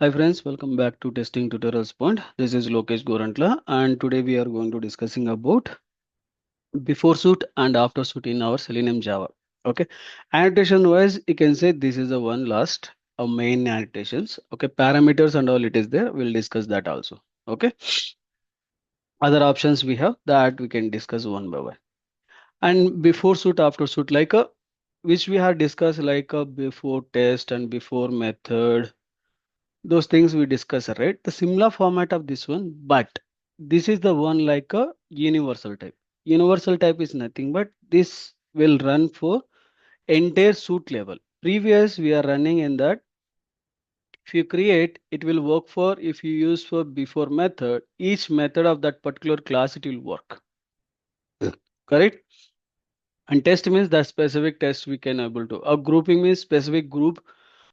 Hi friends, welcome back to Testing Tutorials Point. This is Lokesh Gorantla and today we are going to discussing about BeforeSuite and AfterSuite in our Selenium Java. Okay, annotation wise, you can say this is the one last main annotations. Okay, parameters and all it is there. We'll discuss that also. Okay, other options we have that we can discuss one by one. And BeforeSuite, AfterSuite, like a which we have discussed like a before test and before method, those things we discuss, right? The similar format of this one, but this is the one like a universal type. Universal type is nothing but this will run for entire suite level. Previous we are running in that if you create it will work for if you use for before method, each method of that particular class it will work. Correct? And test means that specific test we can able to. A grouping means specific group.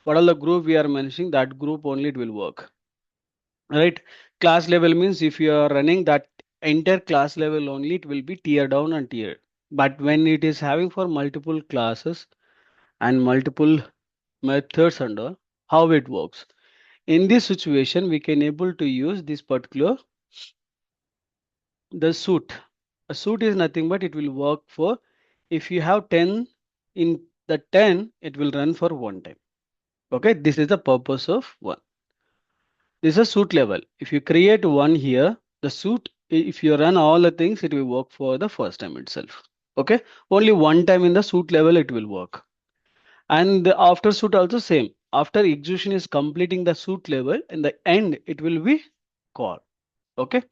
What are the group we are mentioning, that group only it will work. Right, class level means if you are running that entire class level only it will be tier down and tier, but when it is having for multiple classes and multiple methods and all, how it works in this situation we can able to use this particular the suite. A suite is nothing but it will work for if you have 10, in the 10 it will run for one time. Okay, this is the purpose of one. This is a suite level. If you create one here, the suite, if you run all the things, it will work for the first time itself. Okay. Only one time in the suite level, it will work. And the after suite also same. After execution is completing the suite level, in the end, it will be called. Okay.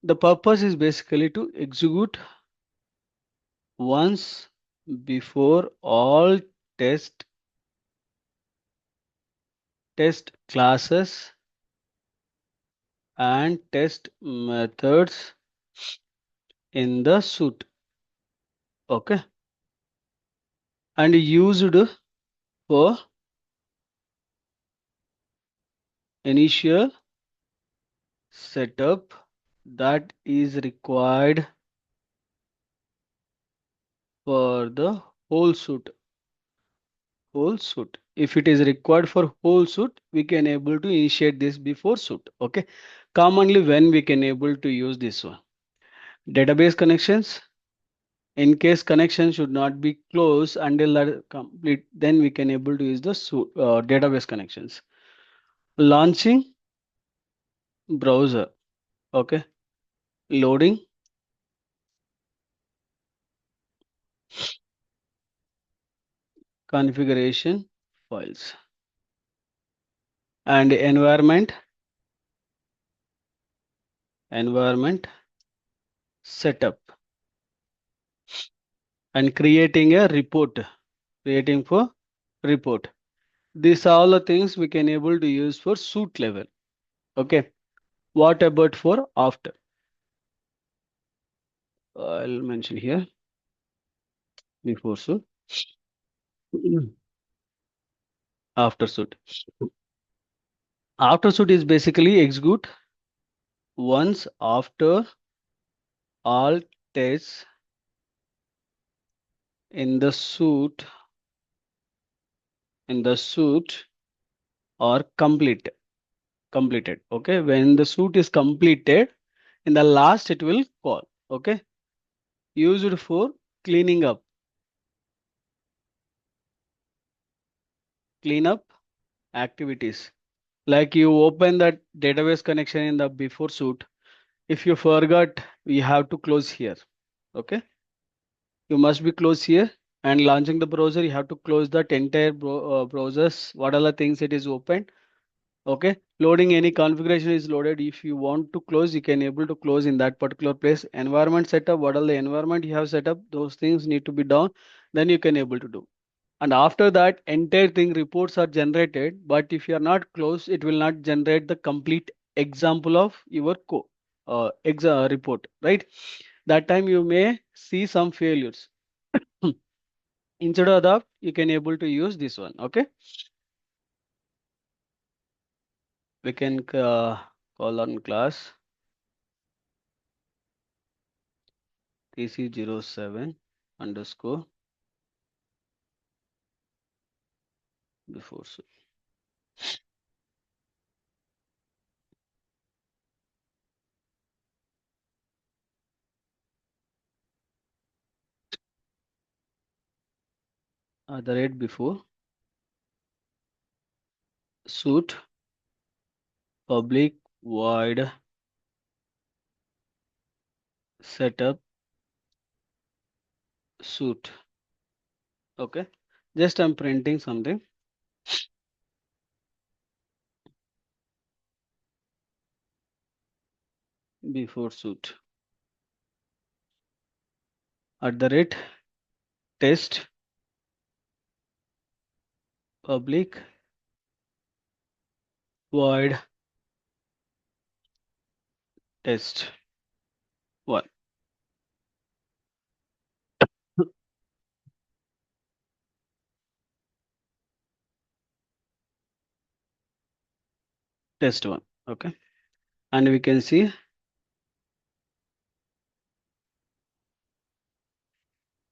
The purpose is basically to execute once before all test test classes and test methods in the suite. Okay, and used for initial setup that is required for the whole suite. If it is required for whole suite, we can able to initiate this before suite. Okay, commonly when we can able to use this one, database connections. In case connection should not be closed until that complete, then we can able to use the database connections. Launching browser. Okay, loading configuration files and environment setup and creating a report, creating for report. These are all the things we can able to use for suite level. Okay, what about for after? I'll mention here before suite. After suite. After suite is basically execute once after all tests in the suite are completed. Okay, when the suite is completed, in the last it will call. Okay, used for cleaning up, clean up activities. Like you open that database connection in the before suite, if you forgot, you have to close here. Okay, you must be close here, and launching the browser you have to close that entire browsers, what are the things it is open. Okay, loading any configuration is loaded, if you want to close you can able to close in that particular place. Environment setup, what are the environment you have set up, those things need to be done, then you can able to do. And after that entire thing reports are generated, but if you are not close it will not generate the complete example of your report, right? That time you may see some failures. Instead of that you can able to use this one. Okay, we can call on class tc07 underscore BeforeSuite. The rate before suit public void setup suit. Okay, just I'm printing something. BeforeSuite at the rate test public void test one. Test one. Okay, and we can see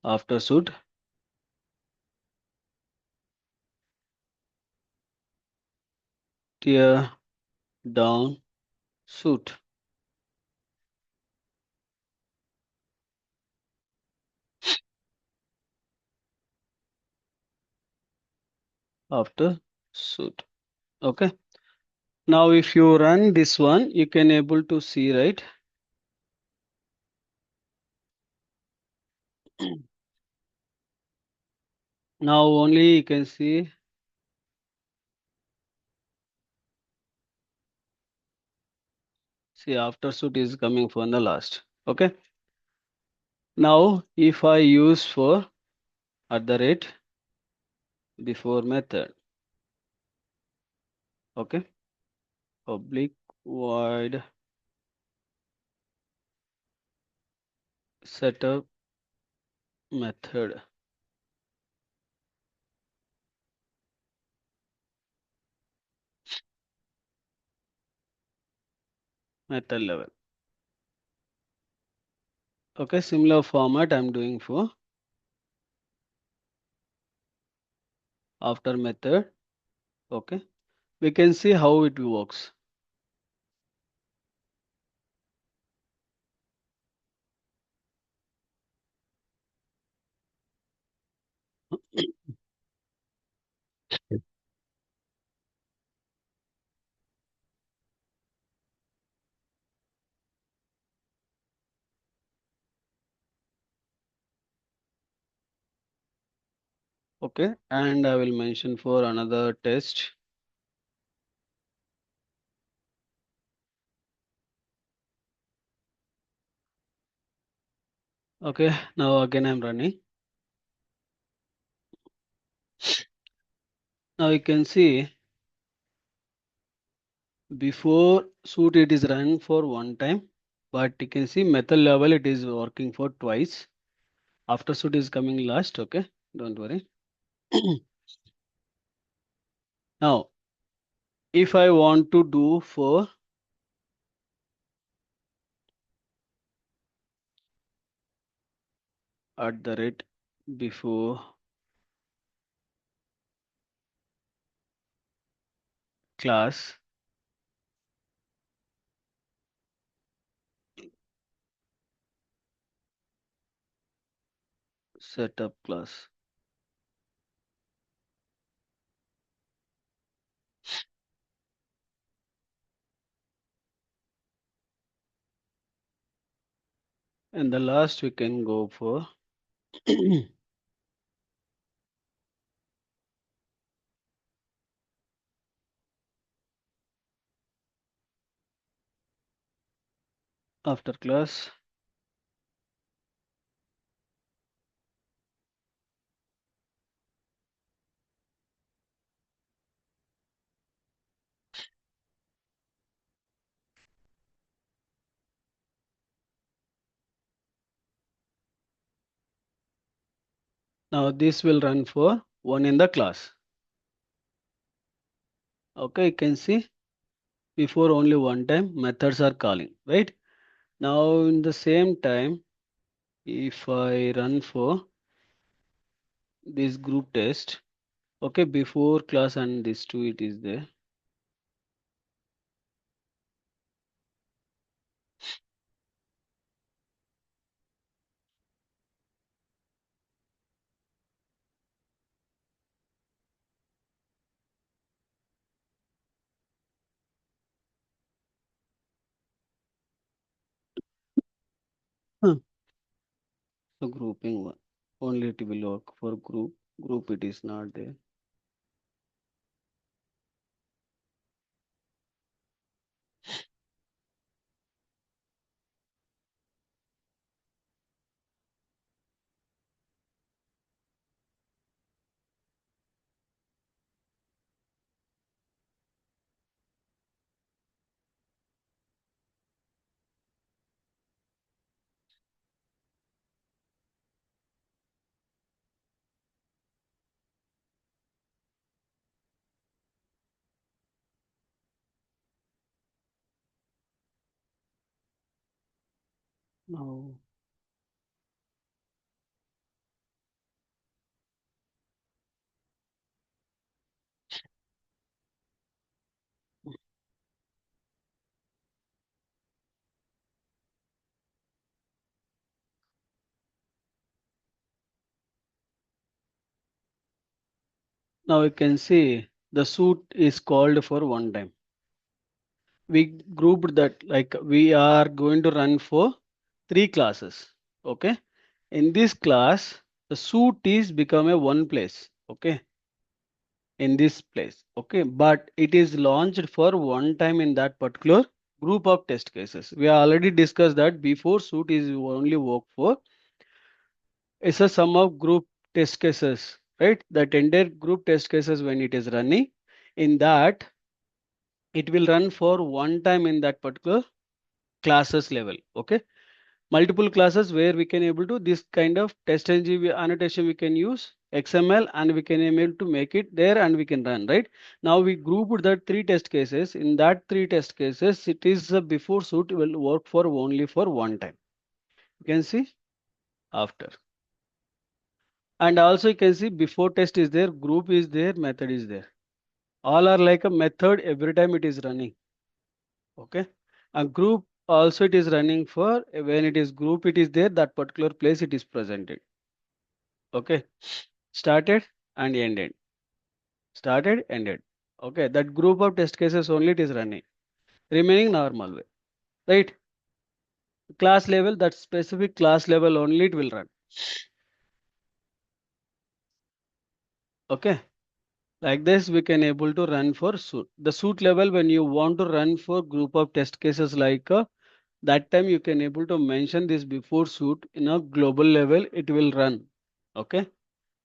AfterSuite tear down suit. AfterSuite. Okay, now if you run this one, you can able to see, right? Now only you can see AfterSuite is coming from the last. Okay, now if I use for at the rate before method, okay, public void setup method level. Okay, similar format I'm doing for after method. Okay, we can see how it works. Okay, and I will mention for another test. Okay, now again I'm running. Now you can see before suit it is run for one time, but you can see method level it is working for twice. After suit is coming last. Okay, don't worry. Now, if I want to do for at the rate before class setup class. And the last we can go for after class now this will run for one in the class. Okay, you can see before only one time methods are calling, right? Now in the same time, if I run for this group test, Okay, before class and this two it is there. Huh. So grouping one. Only it will work for group. Group it is not there. Now, now you can see the suit is called for one time. We grouped that like we are going to run for three classes. Okay. In this class, the suit is become a one place. Okay. In this place. Okay. But it is launched for one time in that particular group of test cases. We already discussed that before suit is only work for it's a sum of group test cases, right? That entire group test cases when it is running, in that it will run for one time in that particular classes level. Okay, multiple classes where we can able to this kind of TestNG annotation we can use XML and we can able to make it there and we can run, right? Now we grouped that three test cases. In that three test cases, it is before suit will work for only for one time. You can see after. And also you can see before test is there, group is there, method is there. All are like a method every time it is running. Okay. A group also it is running for when it is group it is there that particular place it is presented. Okay. Started and ended. Started, ended. Okay. That group of test cases only it is running. Remaining normal way. Right. Class level, that specific class level only it will run. Okay. Like this, we can able to run for suit. The suit level when you want to run for group of test cases like that time you can able to mention this before suit in a global level, it will run. Okay.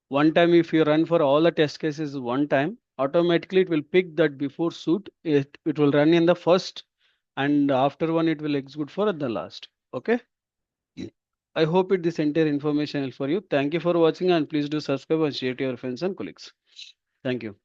One time if you run for all the test cases one time, automatically it will pick that before suit. It will run in the first and after one it will execute for the last. Okay. Yeah. I hope it this entire information is for you. Thank you for watching and please do subscribe and share to your friends and colleagues. Thank you.